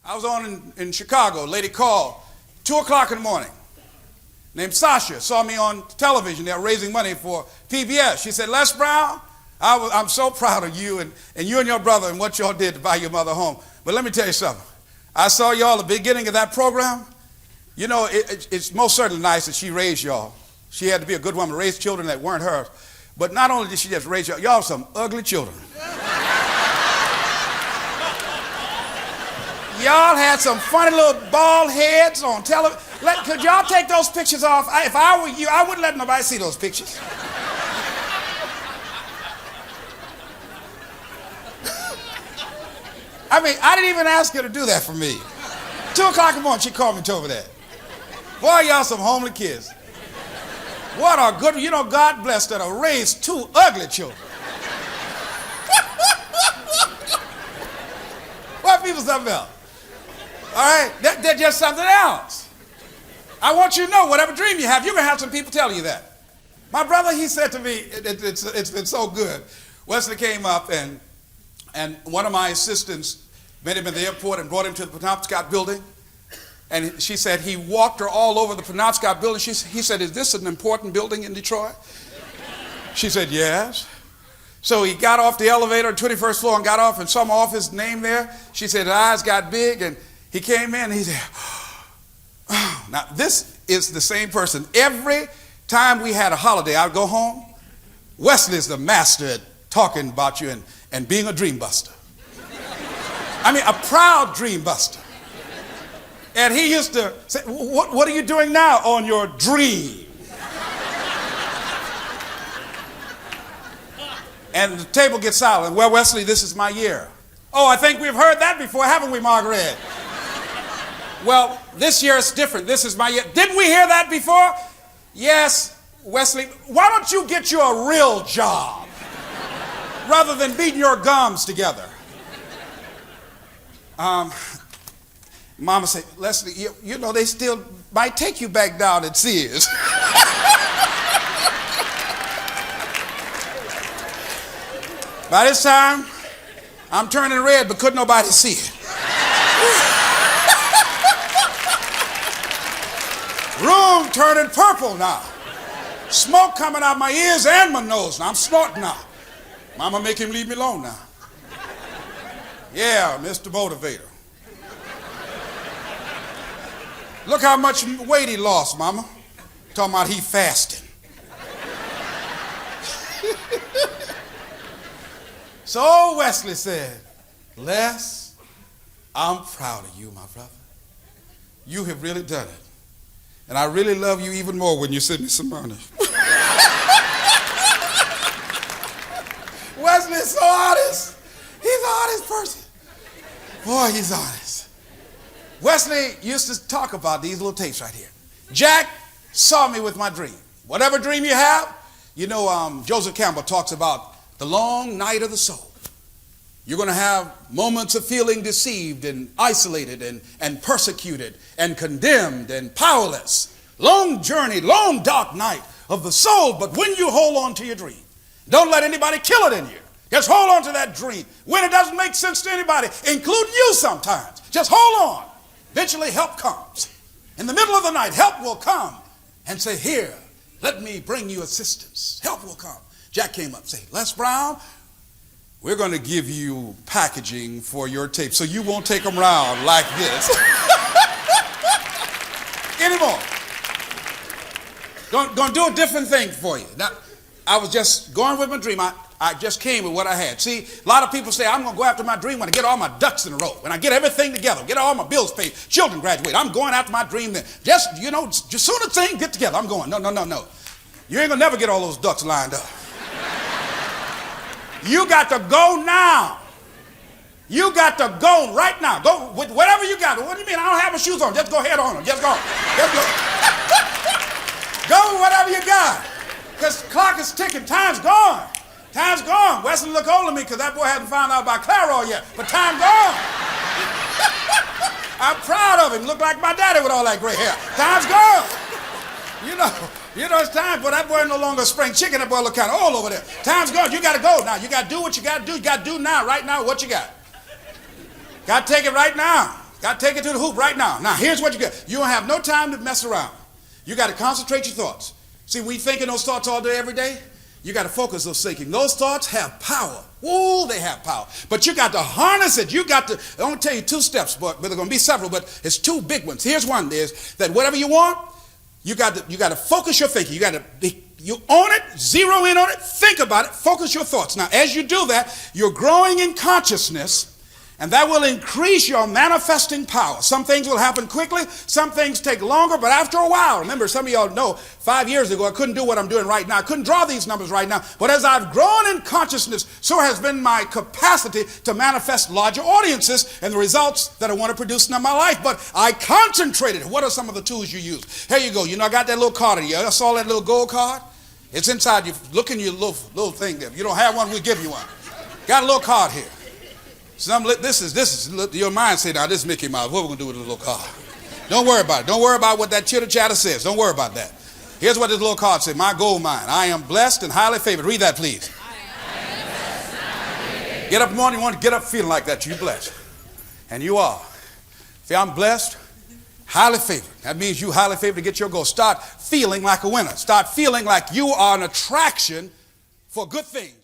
I was on in Chicago. A lady called 2 o'clock in the morning named Sasha. Saw me on television. They were raising money for PBS. She said, Les Brown, I'm so proud of you and you and your brother and what y'all did to buy your mother home. But let me tell you something. I saw y'all at the beginning of that program. You know, it's most certainly nice that she raised y'all. She had to be a good woman to raise children that weren't hers. But not only did she just raise y'all are some ugly children. Y'all had some funny little bald heads on television. Could y'all take those pictures off? If I were you, I wouldn't let nobody see those pictures. I mean, I didn't even ask her to do that for me. 2 o'clock in the morning, she called me and told me that. Boy, y'all some homely kids. What a good, you know, God bless that I raised 2 ugly children. What people something else? All right, they're just something else. I want you to know, whatever dream you have, you're going to have some people tell you that. My brother, he said to me, it's been so good. Wesley came up and one of my assistants met him at the airport and brought him to the Penobscot building. And she said he walked her all over the Penobscot building. He said, is this an important building in Detroit? She said, yes. So he got off the elevator, 21st floor, and got off and saw my office name there. She said his eyes got big, and he came in and he said, oh. Now this is the same person. Every time we had a holiday, I'd go home. Wesley's the master at talking about you and being a dream buster. I mean, a proud dream buster. And he used to say, what are you doing now on your dream? And the table gets silent. Well, Wesley, this is my year. Oh, I think we've heard that before, haven't we, Margaret? Well, this year is different. This is my year. Didn't we hear that before? Yes, Wesley. Why don't you get you a real job rather than beating your gums together? Mama said, Leslie, you know, they still might take you back down at Sears. By this time, I'm turning red, but couldn't nobody see it. Room turning purple now. Smoke coming out my ears and my nose. Now I'm snorting now. Mama make him leave me alone now. Yeah, Mr. Motivator. Look how much weight he lost, Mama. Talking about he fasting. So Wesley said, Les, I'm proud of you, my brother. You have really done it. And I really love you even more when you send me some money. Wesley is so honest. He's an honest person. Boy, he's honest. Wesley used to talk about these little tapes right here. Jack saw me with my dream. Whatever dream you have, you know, Joseph Campbell talks about the long night of the soul. You're going to have moments of feeling deceived and isolated and persecuted and condemned and powerless. Long journey, long dark night of the soul. But when you hold on to your dream, don't let anybody kill it in you. Just hold on to that dream. When it doesn't make sense to anybody, including you sometimes, just hold on. Eventually help comes. In the middle of the night, help will come and say, here, let me bring you assistance. Help will come. Jack came up and said, Les Brown, we're going to give you packaging for your tape so you won't take them around like this anymore. Going to do a different thing for you. Now, I was just going with my dream. I just came with what I had. See, a lot of people say, I'm going to go after my dream when I get all my ducks in a row, when I get everything together, get all my bills paid, children graduate. I'm going after my dream then. Just, you know, just soon as things get together, I'm going. No. You ain't going to never get all those ducks lined up. You got to go now. You got to go right now. Go with whatever you got. What do you mean? I don't have my shoes on. Just go head on them. Just go. Just go. Go with whatever you got. Because the clock is ticking. Time's gone. Time's gone. Wesley look older than me because that boy hasn't found out about Clairol yet. But time's gone. I'm proud of him. Look like my daddy with all that gray hair. Time's gone. You know it's time for that boy no longer spring chicken. That boy look kind of old over there. Time's gone. You got to go now. You got to do what you got to do. You got to do now, right now, what you got. Got to take it right now. Got to take it to the hoop right now. Now, here's what you got. You don't have no time to mess around. You got to concentrate your thoughts. See, we thinking those thoughts all day, every day. You got to focus those thinking. Those thoughts have power. Whoa, they have power. But you got to harness it. You got to, I want to tell you 2 steps, but there are going to be several, but it's 2 big ones. Here's one, is that whatever you want, you got to focus your thinking. You own it, zero in on it, think about it, focus your thoughts. Now, as you do that, you're growing in consciousness, and that will increase your manifesting power. Some things will happen quickly, some things take longer, but after a while, remember, some of y'all know 5 years ago I couldn't do what I'm doing right now. I couldn't draw these numbers right now. But as I've grown in consciousness, so has been my capacity to manifest larger audiences and the results that I want to produce in my life. But I concentrated. What are some of the tools you use? Here you go. You know, I got that little card in here. I saw that little gold card. It's inside you. Look in your little thing there. If you don't have one, we'll give you one. Got a little card here. This is your mind say, now this is Mickey Mouse. What are we going to do with this little card? Don't worry about it. Don't worry about what that chitter chatter says. Don't worry about that. Here's what this little card says. My gold mine. I am blessed and highly favored. Read that, please. Get up in the morning. You want to get up feeling like that. You're blessed. And you are. See, I'm blessed, highly favored. That means you highly favored to get your goal. Start feeling like a winner. Start feeling like you are an attraction for good things.